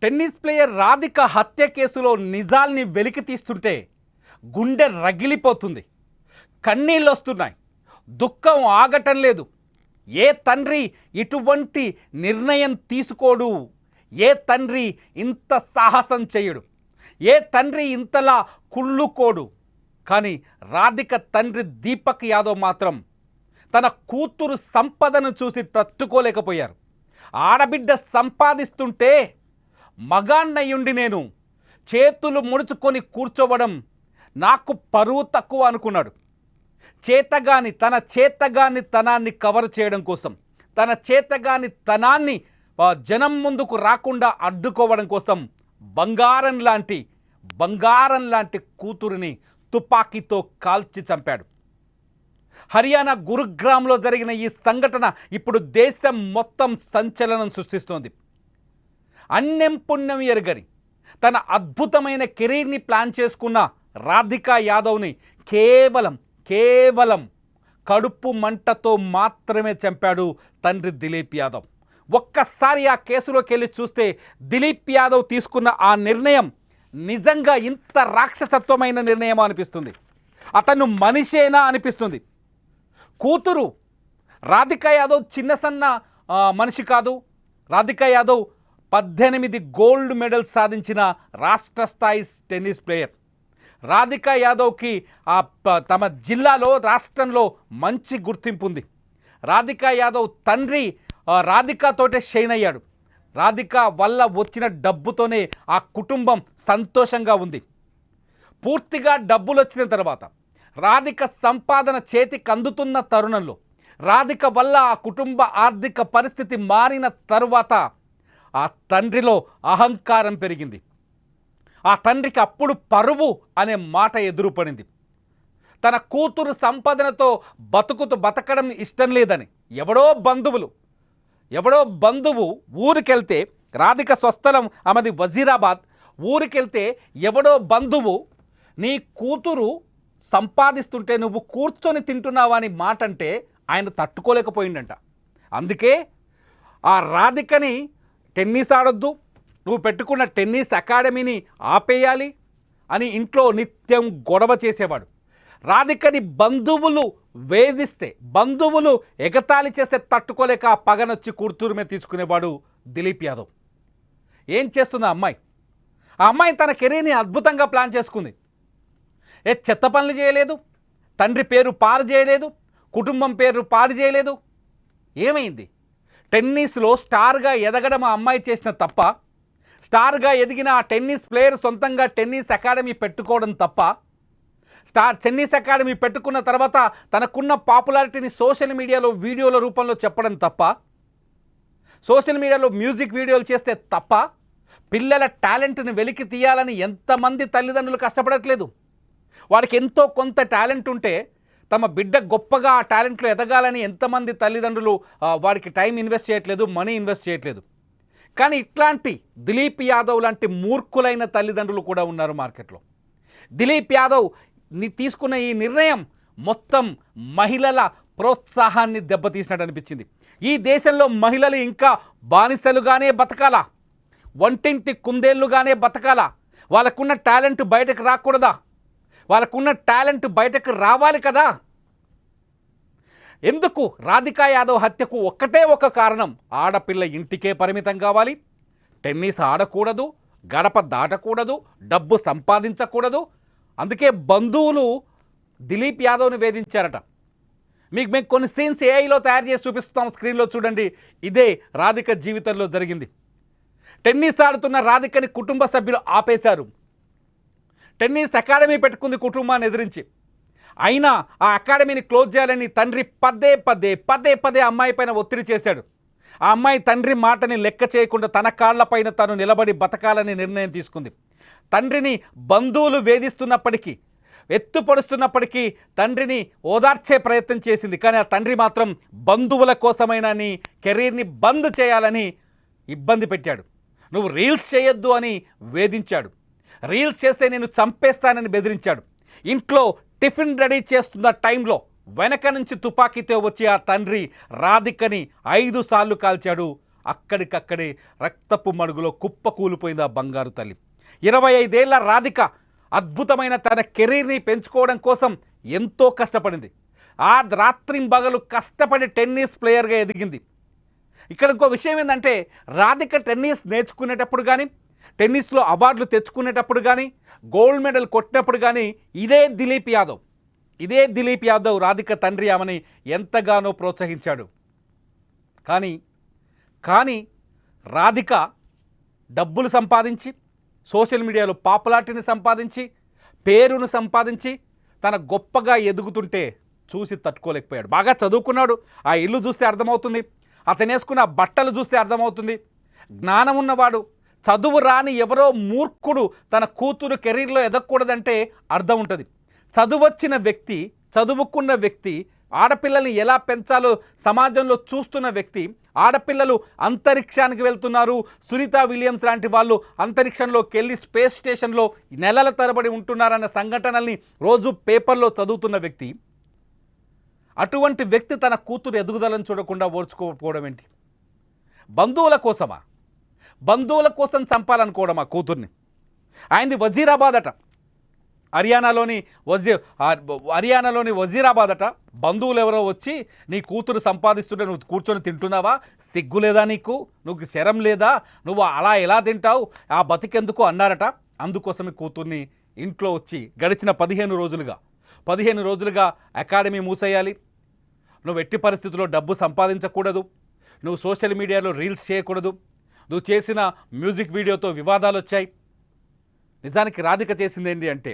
Tennis player Radhika హత్య కేసులో నిజాల్ని వెలికి తీస్తుంటే గుండె రగిలిపోతుంది. కన్నీళ్ళు వస్తున్నాయి. దుఃఖం ఆగటం లేదు. ఏ తండ్రి ఇటువంటి నిర్ణయం తీసుకోడు? ఏ తండ్రి ఇంత సాహసం చేయడు? ఏ తండ్రి ఇంతలా కుళ్ళుకోడు? కానీ రాధిక తండ్రి దీపక్ యాదవ్ మాత్రం తన కూతురు సంపదను చూసి తట్టుకోలేకపోయారు. ఆడబిడ్డ సంపాదిస్తుంటే మగాన్నయ్యుండి నేను చేతులు ముడుచుకొని కూర్చోవడం నాకు పరువు తక్కువ అనుకున్నాడు. తన చేతగాని తనాన్ని కవర్ చేయడం కోసం, తన చేతగాని తనాన్ని జనం ముందుకు రాకుండా అడ్డుకోవడం కోసం బంగారం లాంటి కూతురిని తుపాకీతో కాల్చి చంపాడు. హర్యానా గురుగ్రామ్లో జరిగిన ఈ సంఘటన ఇప్పుడు దేశం మొత్తం సంచలనం సృష్టిస్తోంది. అన్నం పుణ్యం ఎరుగని తన అద్భుతమైన కెరీర్ని ప్లాన్ చేసుకున్న రాధికా యాదవ్ని కేవలం కడుపు మంటతో మాత్రమే చంపాడు తండ్రి దిలీప్ యాదవ్. ఒక్కసారి ఆ కేసులోకి వెళ్ళి చూస్తే దిలీప్ యాదవ్ తీసుకున్న ఆ నిర్ణయం నిజంగా ఇంత రాక్షసత్వమైన నిర్ణయం అనిపిస్తుంది. అతను మనిషేనా అనిపిస్తుంది. కూతురు రాధికా యాదవ్ చిన్న సన్న మనిషి కాదు. రాధికా యాదవ్ 18 గోల్డ్ మెడల్స్ సాధించిన రాష్ట్ర స్థాయి టెన్నిస్ ప్లేయర్. రాధికా యాదవ్కి తమ జిల్లాలో రాష్ట్రంలో మంచి గుర్తింపు ఉంది. రాధికా యాదవ్ తండ్రి రాధికాతోటే షైన్ అయ్యాడు. రాధిక వల్ల వచ్చిన డబ్బుతోనే ఆ కుటుంబం సంతోషంగా ఉంది. పూర్తిగా డబ్బులు వచ్చిన తర్వాత రాధిక సంపాదన చేతికి అందుతున్న తరుణంలో, రాధిక వల్ల ఆ కుటుంబ ఆర్థిక పరిస్థితి మారిన తరువాత ఆ తండ్రిలో అహంకారం పెరిగింది. ఆ తండ్రికి అప్పుడు పరువు అనే మాట ఎదురుపడింది. తన కూతురు సంపాదనతో బతకడం ఇష్టం లేదని ఎవడో బంధువు ఊరికెళ్తే, రాధిక స్వస్థలం ఆమెది వజీరాబాద్, ఊరికెళ్తే ఎవడో బంధువు నీ కూతురు సంపాదిస్తుంటే నువ్వు కూర్చొని తింటున్నావా అని మాట అంటే ఆయన తట్టుకోలేకపోయిందంట. అందుకే ఆ రాధికని టెన్నిస్ ఆడొద్దు, నువ్వు పెట్టుకున్న టెన్నిస్ అకాడమీని ఆపేయాలి అని ఇంట్లో నిత్యం గొడవ చేసేవాడు. రాధికని బంధువులు వేధిస్తే, బంధువులు ఎగతాళి చేస్తే తట్టుకోలేక ఆ పగనొచ్చి కూతురు మీద తీసుకునేవాడు దిలీప్ యాదవ్. ఏం చేస్తుంది ఆ అమ్మాయి తన కెరీర్ని అద్భుతంగా ప్లాన్ చేసుకుంది. చెత్త పనులు చేయలేదు, తండ్రి పేరు పాడు చేయలేదు, కుటుంబం పేరు పాడు చేయలేదు. ఏమైంది? టెన్నిస్లో స్టార్గా ఎదగడం ఆ అమ్మాయి చేసిన తప్ప? స్టార్గా ఎదిగిన ఆ టెన్నిస్ ప్లేయర్ సొంతంగా టెన్నిస్ అకాడమీ పెట్టుకోవడం తప్ప? టెన్నిస్ అకాడమీ పెట్టుకున్న తర్వాత తనకున్న పాపులారిటీని సోషల్ మీడియాలో వీడియోల రూపంలో చెప్పడం తప్ప? సోషల్ మీడియాలో మ్యూజిక్ వీడియోలు చేస్తే తప్ప? పిల్లల టాలెంట్ని వెలికి తీయాలని ఎంతమంది తల్లిదండ్రులు కష్టపడట్లేదు? వాడికి ఎంతో కొంత టాలెంట్ ఉంటే తమ బిడ్డ గొప్పగా ఆ టాలెంట్లో ఎదగాలని ఎంతమంది తల్లిదండ్రులు వాడికి టైం ఇన్వెస్ట్ చేయట్లేదు, మనీ ఇన్వెస్ట్ చేయట్లేదు. కానీ ఇట్లాంటి దిలీప్ యాదవ్ లాంటి మూర్ఖులైన తల్లిదండ్రులు కూడా ఉన్నారు మార్కెట్లో. దిలీప్ యాదవ్ తీసుకున్న ఈ నిర్ణయం మొత్తం మహిళల ప్రోత్సాహాన్ని దెబ్బతీసినట్టు అనిపించింది. ఈ దేశంలో మహిళలు ఇంకా బానిసలుగానే బతకాలా? వంటింటి కుందేళ్లుగానే బతకాలా? వాళ్ళకున్న టాలెంట్ బయటకు రాకూడదా? వాళ్ళకున్న టాలెంట్ బయటకు రావాలి కదా? ఎందుకు రాధికా యాదవ్ హత్యకు ఒక్కటే ఒక కారణం, ఆడపిల్ల ఇంటికే పరిమితం కావాలి, టెన్నిస్ ఆడకూడదు, గడప దాటకూడదు, డబ్బు సంపాదించకూడదు. అందుకే బంధువులు దిలీప్ యాదవ్ని వేధించారట. మేము కొన్ని సీన్స్ ఏఐలో తయారు చేసి చూపిస్తాం, స్క్రీన్లో చూడండి. ఇదే రాధిక జీవితంలో జరిగింది. టెన్నిస్ ఆడుతున్న రాధికని కుటుంబ సభ్యులు ఆపేశారు. టెన్నిస్ అకాడమీ పెట్టుకుంది కుటుంబాన్ని ఎదిరించి. అయినా ఆ అకాడమీని క్లోజ్ చేయాలని తండ్రి పదే అమ్మాయి పైన ఒత్తిడి చేశాడు. ఆ అమ్మాయి తండ్రి మాటని లెక్క చేయకుండా తన కాళ్లపైన తను నిలబడి బతకాలని నిర్ణయం తీసుకుంది. తండ్రిని బంధువులు వేధిస్తున్నప్పటికీ, ఎత్తుపడుస్తున్నప్పటికీ తండ్రిని ఓదార్చే ప్రయత్నం చేసింది. కానీ ఆ తండ్రి మాత్రం బంధువుల కోసమైనా నీ కెరీర్ని బంద్ చేయాలని ఇబ్బంది పెట్టాడు. నువ్వు రీల్స్ చేయొద్దు అని వేధించాడు. రీల్స్ చేస్తే నేను చంపేస్తానని బెదిరించాడు. ఇంట్లో టిఫిన్ రెడీ చేస్తున్న టైంలో వెనక నుంచి తుపాకీతో వచ్చి ఆ తండ్రి రాధికని 5 సార్లు కాల్చాడు. అక్కడికక్కడే రక్తపు మడుగులో కుప్ప కూలిపోయింది ఆ బంగారు తల్లి. 25 ఏళ్ల రాధిక అద్భుతమైన తన కెరీర్ని పెంచుకోవడం కోసం ఎంతో కష్టపడింది. ఆ రాత్రింబగలు కష్టపడి టెన్నిస్ ప్లేయర్గా ఎదిగింది. ఇక్కడ ఇంకో విషయం ఏంటంటే, రాధిక టెన్నిస్ నేర్చుకునేటప్పుడు కానీ, టెన్నిస్లో అవార్డులు తెచ్చుకునేటప్పుడు కానీ, గోల్డ్ మెడల్ కొట్టినప్పుడు కానీ ఇదే దిలీప్ యాదవ్ రాధిక తండ్రి ఆమెని ఎంతగానో ప్రోత్సహించాడు. కానీ రాధిక డబ్బులు సంపాదించి, సోషల్ మీడియాలో పాపులారిటీని సంపాదించి, పేరును సంపాదించి తన గొప్పగా ఎదుగుతుంటే చూసి తట్టుకోలేకపోయాడు. బాగా చదువుకున్నాడు, ఆ ఇల్లు చూస్తే అర్థమవుతుంది, అతను వేసుకున్న బట్టలు చూస్తే అర్థమవుతుంది. జ్ఞానం ఉన్నవాడు, చదువు రాని ఎవరో మూర్ఖుడు తన కూతురు కెరీర్లో ఎదగకూడదంటే అర్థం ఉంటుంది. చదువొచ్చిన వ్యక్తి, చదువుకున్న వ్యక్తి, ఆడపిల్లల్ని ఎలా పెంచాలో సమాజంలో చూస్తున్న వ్యక్తి, ఆడపిల్లలు అంతరిక్షానికి వెళ్తున్నారు, సునీత విలియమ్స్ లాంటి వాళ్ళు అంతరిక్షంలోకి వెళ్ళి స్పేస్ స్టేషన్లో నెలల తరబడి ఉంటున్నారన్న సంఘటనల్ని రోజు పేపర్లో చదువుతున్న వ్యక్తి, అటువంటి వ్యక్తి తన కూతురు ఎదుగుదలను చూడకుండా ఓర్చుకోకపోవడం ఏంటి? బంధువుల కోసం చంపాలనుకోవడం ఆ కూతుర్ని. ఆయనది వజీరాబాద్ అట, హర్యానాలోని వజీరాబాద్ అట. బంధువులు ఎవరో వచ్చి నీ కూతురు సంపాదిస్తుంటే నువ్వు కూర్చొని తింటున్నావా, సిగ్గు లేదా నీకు, నువ్వు శరం లేదా, నువ్వు అలా ఎలా తింటావు, ఆ బతికెందుకు అన్నారట. అందుకోసమే కూతుర్ని ఇంట్లో వచ్చి గడిచిన 15 రోజులుగా అకాడమీ మూసేయాలి, నువ్వు ఎట్టి పరిస్థితుల్లో డబ్బు సంపాదించకూడదు, నువ్వు సోషల్ మీడియాలో రీల్స్ చేయకూడదు, నువ్వు చేసిన మ్యూజిక్ వీడియోతో వివాదాలు వచ్చాయి. నిజానికి రాధిక చేసింది ఏంటి అంటే,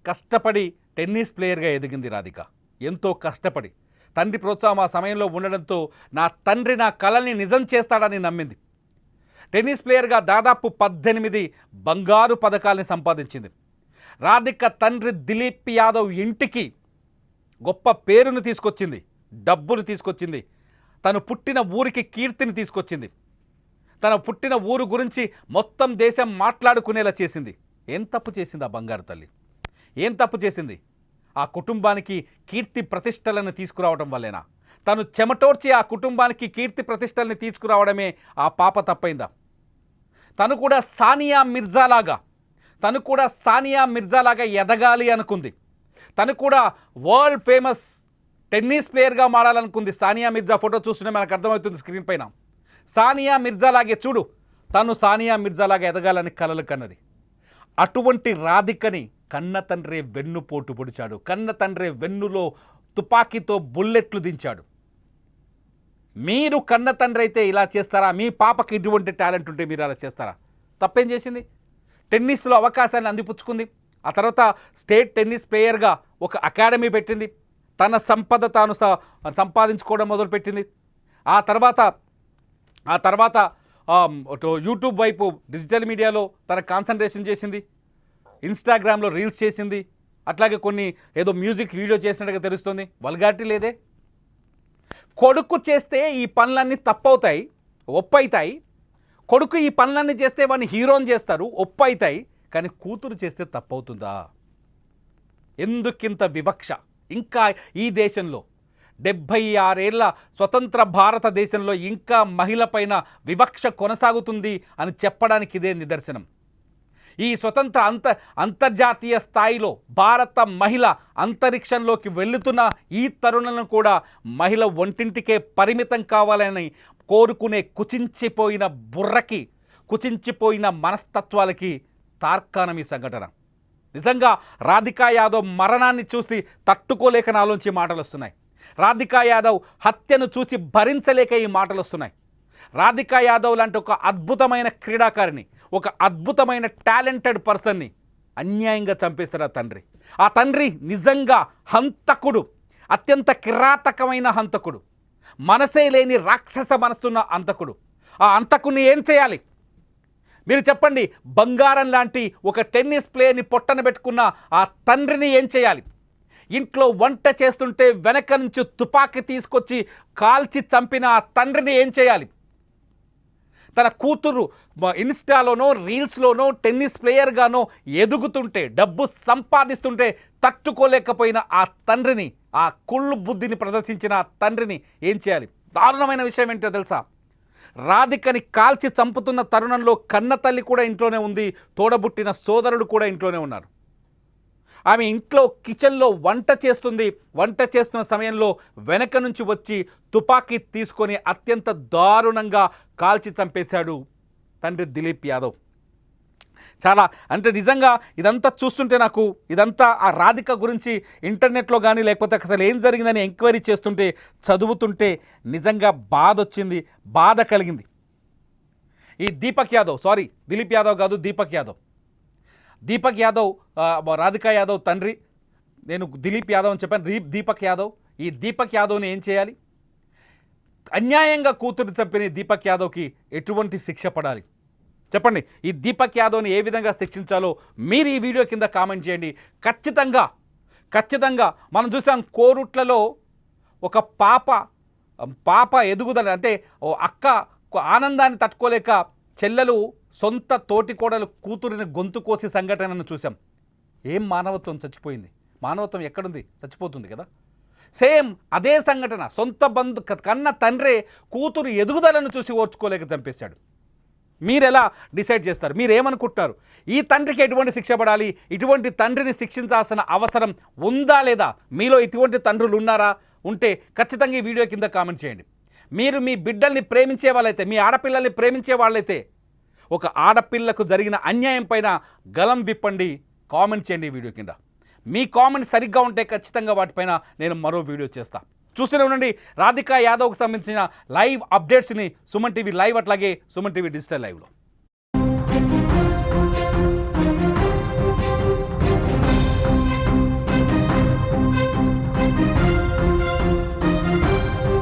కష్టపడి టెన్నిస్ ప్లేయర్గా ఎదిగింది రాధిక. ఎంతో కష్టపడి తండ్రి ప్రోత్సాహం ఆ సమయంలో ఉండడంతో నా తండ్రి నా కలల్ని నిజం చేస్తాడని నమ్మింది. టెన్నిస్ ప్లేయర్గా దాదాపు 18 బంగారు పథకాలని సంపాదించింది. రాధిక తండ్రి దిలీప్ యాదవ్ ఇంటికి గొప్ప పేరును తీసుకొచ్చింది, డబ్బులు తీసుకొచ్చింది, తను పుట్టిన ఊరికి కీర్తిని తీసుకొచ్చింది, తన పుట్టిన ఊరు గురించి మొత్తం దేశం మాట్లాడుకునేలా చేసింది. ఏం తప్పు చేసింది ఆ బంగారు తల్లి? ఏం తప్పు చేసింది? ఆ కుటుంబానికి కీర్తి ప్రతిష్టలను తీసుకురావడం వల్లేనా? తను చెమటోర్చి ఆ కుటుంబానికి కీర్తి ప్రతిష్టల్ని తీసుకురావడమే ఆ పాప తప్పైందా? తను కూడా సానియా మిర్జాలాగా ఎదగాలి అనుకుంది. తను కూడా వరల్డ్ ఫేమస్ టెన్నిస్ ప్లేయర్గా మారాలనుకుంది. సానియా మిర్జా ఫోటో చూస్తూనే మనకు అర్థమవుతుంది స్క్రీన్ పైన. సానియా మిర్జాలాగే చూడు, తను సానియా మిర్జాలాగా ఎదగాలని కలలు కన్నది. అటువంటి రాధికని కన్న తండ్రే వెన్నుపోటు పొడిచాడు, కన్న తండ్రే వెన్నులో తుపాకీతో బుల్లెట్లు దించాడు. మీరు కన్న తండ్రి అయితే ఇలా చేస్తారా? మీ పాపకి ఇటువంటి టాలెంట్ ఉంటే మీరు అలా చేస్తారా? తప్పేం చేసింది? టెన్నిస్లో అవకాశాన్ని అందిపుచ్చుకుంది. ఆ తర్వాత స్టేట్ టెన్నిస్ ప్లేయర్గా ఒక అకాడమీ పెట్టింది, తన సంపద తాను సంపాదించుకోవడం మొదలుపెట్టింది. ఆ తర్వాత యూట్యూబ్ వైపు డిజిటల్ మీడియాలో తన కాన్సన్ట్రేషన్ చేసింది, ఇన్స్టాగ్రామ్లో రీల్స్ చేసింది, అట్లాగే కొన్ని ఏదో మ్యూజిక్ వీడియో చేసినట్టుగా తెలుస్తుంది. వల్గారిటీ లేదే. కొడుకు చేస్తే ఈ పనులన్నీ తప్పవుతాయి, ఒప్పవుతాయి. కొడుకు ఈ పనులన్నీ చేస్తే వాడిని హీరోని చేస్తారు, ఒప్పవుతాయి. కానీ కూతురు చేస్తే తప్పవుతుందా? ఎందుకింత వివక్ష? ఇంకా ఈ దేశంలో 76 ఏళ్ల స్వతంత్ర భారతదేశంలో ఇంకా మహిళ పైన వివక్ష కొనసాగుతుంది అని చెప్పడానికి ఇదే నిదర్శనం. ఈ స్వతంత్ర అంతర్జాతీయ స్థాయిలో భారత మహిళ అంతరిక్షంలోకి వెళుతున్న ఈ తరుణలను కూడా మహిళ ఒంటింటికే పరిమితం కావాలని కోరుకునే కుచించిపోయిన బుర్రకి, కుచించిపోయిన మనస్తత్వాలకి తార్కాణం ఈ సంఘటన. నిజంగా రాధికా యాదవ్ మరణాన్ని చూసి తట్టుకోలేక నాలోంచి మాటలు వస్తున్నాయి. రాధికా యాదవ్ హత్యను చూసి భరించలేక ఈ మాటలు వస్తున్నాయి. రాధికా యాదవ్ లాంటి ఒక అద్భుతమైన క్రీడాకారిని, ఒక అద్భుతమైన టాలెంటెడ్ పర్సన్ని అన్యాయంగా చంపేశారు ఆ తండ్రి. ఆ తండ్రి నిజంగా హంతకుడు, అత్యంత కిరాతకమైన హంతకుడు, మనసే లేని రాక్షస మనసున్న హంతకుడు. ఆ హంతకుని ఏం చేయాలి మీరు చెప్పండి? బంగారం లాంటి ఒక టెన్నిస్ ప్లేయర్ని పొట్టన పెట్టుకున్న ఆ తండ్రిని ఏం చేయాలి? ఇంట్లో వంట చేస్తుంటే వెనక నుంచి తుపాకీ తీసుకొచ్చి కాల్చి చంపిన ఆ తండ్రిని ఏం చేయాలి? తన కూతురు ఇన్స్టాలోనో రీల్స్లోనో టెన్నిస్ ప్లేయర్గానో ఎదుగుతుంటే, డబ్బు సంపాదిస్తుంటే తట్టుకోలేకపోయిన ఆ తండ్రిని, ఆ కుళ్ళు బుద్ధిని ప్రదర్శించిన ఆ తండ్రిని ఏం చేయాలి? దారుణమైన విషయం ఏంటో తెలుసా? రాధికని కాల్చి చంపుతున్న తరుణంలో కన్న తల్లి కూడా ఇంట్లోనే ఉంది, తోడబుట్టిన సోదరుడు కూడా ఇంట్లోనే ఉన్నారు. ఆమె ఇంట్లో కిచెన్లో వంట చేస్తుంది. వంట చేస్తున్న సమయంలో వెనక నుంచి వచ్చి తుపాకీ తీసుకొని అత్యంత దారుణంగా కాల్చి చంపేశాడు తండ్రి దిలీప్ యాదవ్. చాలా అంటే నిజంగా ఇదంతా చూస్తుంటే నాకు ఇదంతా ఆ రాధిక గురించి ఇంటర్నెట్లో కానీ లేకపోతే అసలు ఏం జరిగిందని ఎంక్వైరీ చేస్తుంటే చదువుతుంటే నిజంగా బాధ వచ్చింది, బాధ కలిగింది. ఈ దీపక్ యాదవ్, సారీ దిలీప్ యాదవ్ కాదు, దీపక్ యాదవ్ రాధికా యాదవ్ తండ్రి. నేను దిలీప్ యాదవ్ అని చెప్పాను, దీపక్ యాదవ్. ఈ దీపక్ యాదవ్ని ఏం చేయాలి? అన్యాయంగా కూతురు చంపిన దీపక్ యాదవ్కి ఎటువంటి శిక్ష పడాలి చెప్పండి. ఈ దీపక్ యాదవ్ని ఏ విధంగా శిక్షించాలో మీరు ఈ వీడియో కింద కామెంట్ చేయండి. ఖచ్చితంగా మనం చూసాం కోరుట్లలో ఒక పాప ఎదుగుదల అంటే ఓ అక్క ఆనందాన్ని తట్టుకోలేక చెల్లెలు సొంత తోటికోడలు కూతురిని గొంతు కోసి సంఘటనను చూసాం. ఏం మానవత్వం? చచ్చిపోయింది. మానవత్వం ఎక్కడుంది? చచ్చిపోతుంది కదా. సేమ్ అదే సంఘటన, సొంత కన్న తండ్రే కూతురు ఎదుగుదలను చూసి ఓర్చుకోలేక చంపేశాడు. మీరెలా డిసైడ్ చేస్తారు? మీరేమనుకుంటున్నారు? ఈ తండ్రికి ఎటువంటి శిక్ష పడాలి? ఇటువంటి తండ్రిని శిక్షించాల్సిన అవసరం ఉందా లేదా? మీలో ఇటువంటి తండ్రులు ఉన్నారా? ఉంటే ఖచ్చితంగా ఈ వీడియో కింద కామెంట్ చేయండి. మీరు మీ బిడ్డల్ని ప్రేమించే వాళ్ళైతే, మీ ఆడపిల్లల్ని ప్రేమించే వాళ్ళైతే ఒక ఆడపిల్లకు జరిగిన అన్యాయం పైన గలం విప్పండి, కామెంట్ చేయండి ఈ వీడియో కింద. మీ కామెంట్ సరిగ్గా ఉంటే ఖచ్చితంగా వాటిపైన నేను మరో వీడియో చేస్తాను. చూస్తూనే ఉండండి రాధికా యాదవ్కి సంబంధించిన లైవ్ అప్డేట్స్ని సుమన్ టీవీ లైవ్, అట్లాగే సుమన్ టీవీ డిజిటల్ లైవ్లో.